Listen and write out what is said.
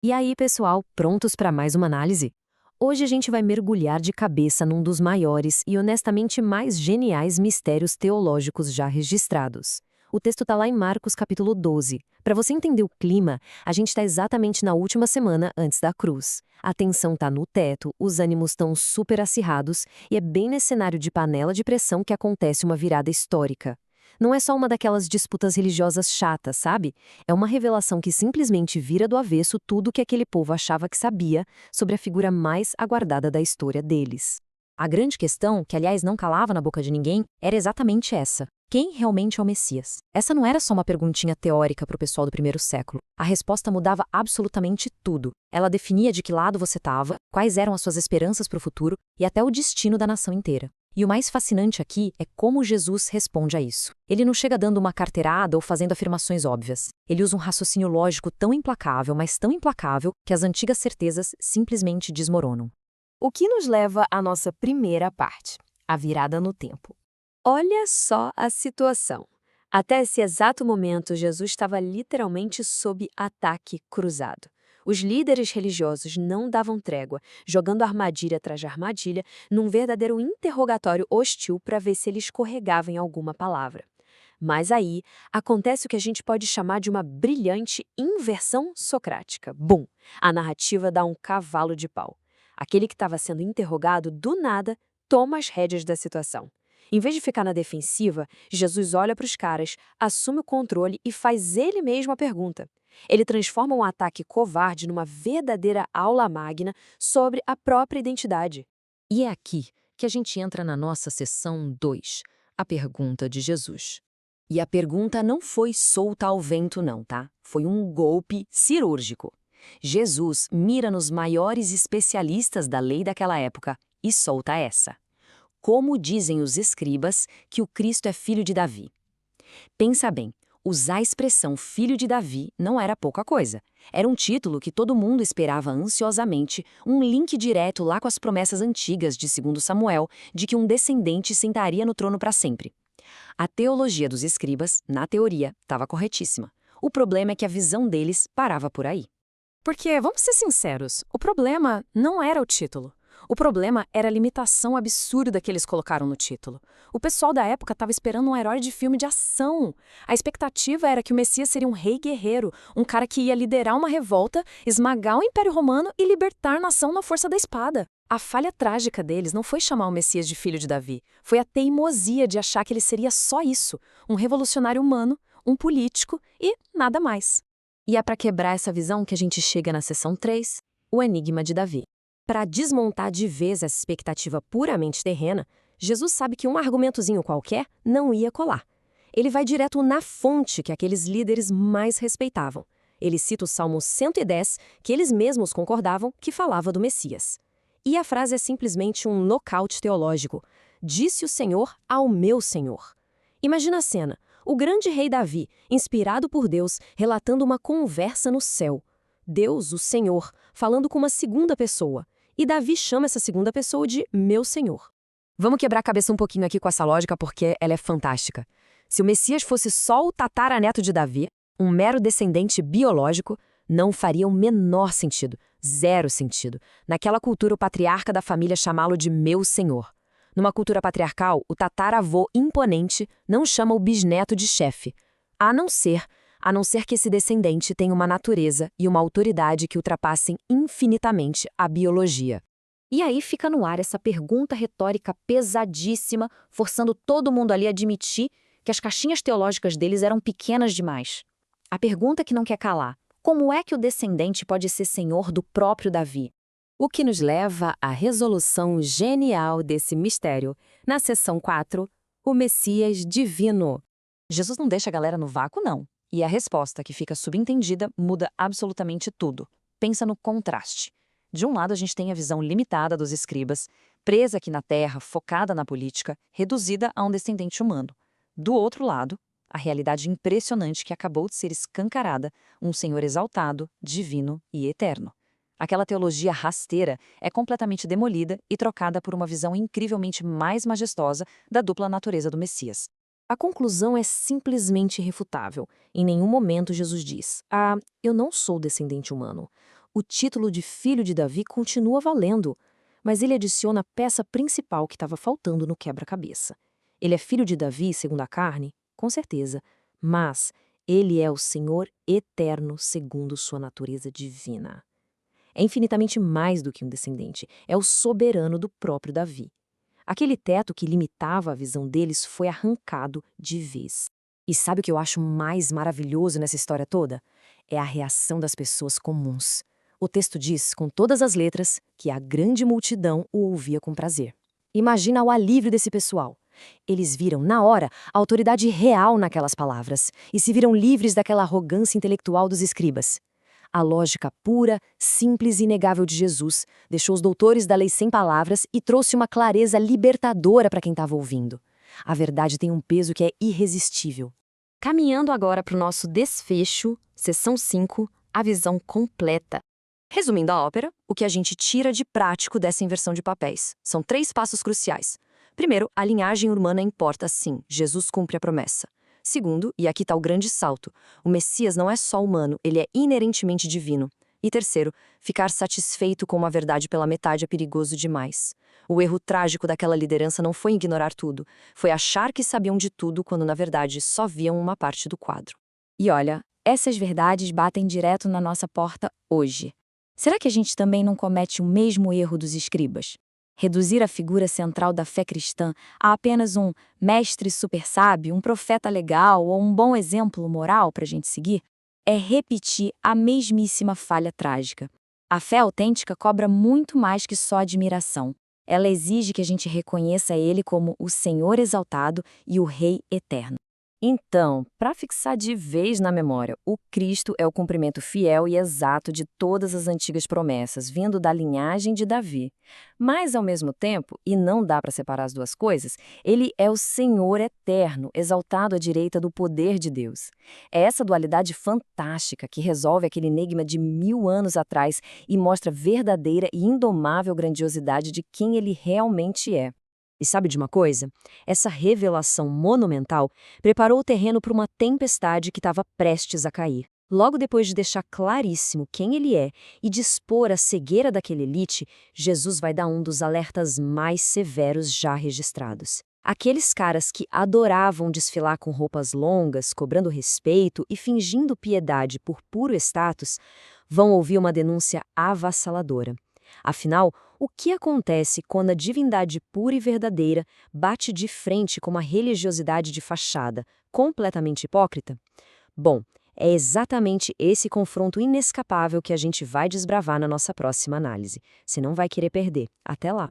E aí, pessoal, prontos para mais uma análise? Hoje a gente vai mergulhar de cabeça num dos maiores e honestamente mais geniais mistérios teológicos já registrados. O texto está lá em Marcos capítulo 12. Para você entender o clima, a gente está exatamente na última semana antes da cruz. A tensão está no teto, os ânimos estão super acirrados e é bem nesse cenário de panela de pressão que acontece uma virada histórica. Não é só uma daquelas disputas religiosas chatas, sabe? É uma revelação que simplesmente vira do avesso tudo que aquele povo achava que sabia sobre a figura mais aguardada da história deles. A grande questão, que aliás não calava na boca de ninguém, era exatamente essa. Quem realmente é o Messias? Essa não era só uma perguntinha teórica para o pessoal do primeiro século. A resposta mudava absolutamente tudo. Ela definia de que lado você estava, quais eram as suas esperanças para o futuro e até o destino da nação inteira. E o mais fascinante aqui é como Jesus responde a isso. Ele não chega dando uma carteirada ou fazendo afirmações óbvias. Ele usa um raciocínio lógico tão implacável, mas tão implacável, que as antigas certezas simplesmente desmoronam. O que nos leva à nossa primeira parte, a virada no tempo. Olha só a situação. Até esse exato momento, Jesus estava literalmente sob ataque cruzado. Os líderes religiosos não davam trégua, jogando armadilha atrás de armadilha, num verdadeiro interrogatório hostil para ver se ele escorregava em alguma palavra. Mas aí, acontece o que a gente pode chamar de uma brilhante inversão socrática. Bum! A narrativa dá um cavalo de pau. Aquele que estava sendo interrogado, do nada, toma as rédeas da situação. Em vez de ficar na defensiva, Jesus olha para os caras, assume o controle e faz ele mesmo a pergunta. Ele transforma um ataque covarde numa verdadeira aula magna sobre a própria identidade. E é aqui que a gente entra na nossa sessão 2, a pergunta de Jesus. E a pergunta não foi solta ao vento não, tá? Foi um golpe cirúrgico. Jesus mira nos maiores especialistas da lei daquela época e solta essa. Como dizem os escribas que o Cristo é filho de Davi? Pensa bem, usar a expressão filho de Davi não era pouca coisa. Era um título que todo mundo esperava ansiosamente, um link direto lá com as promessas antigas de 2 Samuel, de que um descendente sentaria no trono para sempre. A teologia dos escribas, na teoria, estava corretíssima. O problema é que a visão deles parava por aí. Porque, vamos ser sinceros, o problema não era o título. O problema era a limitação absurda que eles colocaram no título. O pessoal da época estava esperando um herói de filme de ação. A expectativa era que o Messias seria um rei guerreiro, um cara que ia liderar uma revolta, esmagar o Império Romano e libertar a nação na força da espada. A falha trágica deles não foi chamar o Messias de filho de Davi, foi a teimosia de achar que ele seria só isso, um revolucionário humano, um político e nada mais. E é para quebrar essa visão que a gente chega na seção 3, o enigma de Davi. Para desmontar de vez essa expectativa puramente terrena, Jesus sabe que um argumentozinho qualquer não ia colar. Ele vai direto na fonte que aqueles líderes mais respeitavam. Ele cita o Salmo 110, que eles mesmos concordavam que falava do Messias. E a frase é simplesmente um nocaute teológico. Disse o Senhor ao meu Senhor. Imagina a cena. O grande rei Davi, inspirado por Deus, relatando uma conversa no céu. Deus, o Senhor, falando com uma segunda pessoa. E Davi chama essa segunda pessoa de meu Senhor. Vamos quebrar a cabeça um pouquinho aqui com essa lógica porque ela é fantástica. Se o Messias fosse só o tataraneto de Davi, um mero descendente biológico, não faria o menor sentido, zero sentido. Naquela cultura, o patriarca da família chamá-lo de meu Senhor. Numa cultura patriarcal, o tataravô imponente não chama o bisneto de chefe, a não ser que esse descendente tenha uma natureza e uma autoridade que ultrapassem infinitamente a biologia. E aí fica no ar essa pergunta retórica pesadíssima, forçando todo mundo ali a admitir que as caixinhas teológicas deles eram pequenas demais. A pergunta que não quer calar: como é que o descendente pode ser senhor do próprio Davi? O que nos leva à resolução genial desse mistério, na seção 4, o Messias divino. Jesus não deixa a galera no vácuo, não. E a resposta, que fica subentendida, muda absolutamente tudo. Pensa no contraste. De um lado, a gente tem a visão limitada dos escribas, presa aqui na terra, focada na política, reduzida a um descendente humano. Do outro lado, a realidade impressionante que acabou de ser escancarada, um Senhor exaltado, divino e eterno. Aquela teologia rasteira é completamente demolida e trocada por uma visão incrivelmente mais majestosa da dupla natureza do Messias. A conclusão é simplesmente irrefutável. Em nenhum momento Jesus diz: eu não sou descendente humano. O título de filho de Davi continua valendo, mas ele adiciona a peça principal que estava faltando no quebra-cabeça. Ele é filho de Davi segundo a carne? Com certeza, mas ele é o Senhor eterno segundo sua natureza divina. É infinitamente mais do que um descendente, é o soberano do próprio Davi. Aquele teto que limitava a visão deles foi arrancado de vez. E sabe o que eu acho mais maravilhoso nessa história toda? É a reação das pessoas comuns. O texto diz, com todas as letras, que a grande multidão o ouvia com prazer. Imagina o alívio desse pessoal. Eles viram, na hora, a autoridade real naquelas palavras e se viram livres daquela arrogância intelectual dos escribas. A lógica pura, simples e inegável de Jesus deixou os doutores da lei sem palavras e trouxe uma clareza libertadora para quem estava ouvindo. A verdade tem um peso que é irresistível. Caminhando agora para o nosso desfecho, seção 5, a visão completa. Resumindo a ópera, o que a gente tira de prático dessa inversão de papéis? São 3 passos cruciais. Primeiro, a linhagem humana importa sim, Jesus cumpre a promessa. Segundo, e aqui está o grande salto, o Messias não é só humano, ele é inerentemente divino. E terceiro, ficar satisfeito com uma verdade pela metade é perigoso demais. O erro trágico daquela liderança não foi ignorar tudo, foi achar que sabiam de tudo quando na verdade só viam uma parte do quadro. E olha, essas verdades batem direto na nossa porta hoje. Será que a gente também não comete o mesmo erro dos escribas? Reduzir a figura central da fé cristã a apenas um mestre super sábio, um profeta legal ou um bom exemplo moral para a gente seguir? É repetir a mesmíssima falha trágica. A fé autêntica cobra muito mais que só admiração. Ela exige que a gente reconheça Ele como o Senhor exaltado e o Rei eterno. Então, para fixar de vez na memória, o Cristo é o cumprimento fiel e exato de todas as antigas promessas, vindo da linhagem de Davi. Mas, ao mesmo tempo, e não dá para separar as duas coisas, ele é o Senhor eterno, exaltado à direita do poder de Deus. É essa dualidade fantástica que resolve aquele enigma de 1000 anos atrás e mostra verdadeira e indomável grandiosidade de quem ele realmente é. E sabe de uma coisa? Essa revelação monumental preparou o terreno para uma tempestade que estava prestes a cair. Logo depois de deixar claríssimo quem ele é e dispor a cegueira daquela elite, Jesus vai dar um dos alertas mais severos já registrados. Aqueles caras que adoravam desfilar com roupas longas, cobrando respeito e fingindo piedade por puro status, vão ouvir uma denúncia avassaladora. Afinal, o que acontece quando a divindade pura e verdadeira bate de frente com uma religiosidade de fachada, completamente hipócrita? Bom, é exatamente esse confronto inescapável que a gente vai desbravar na nossa próxima análise. Você não vai querer perder. Até lá!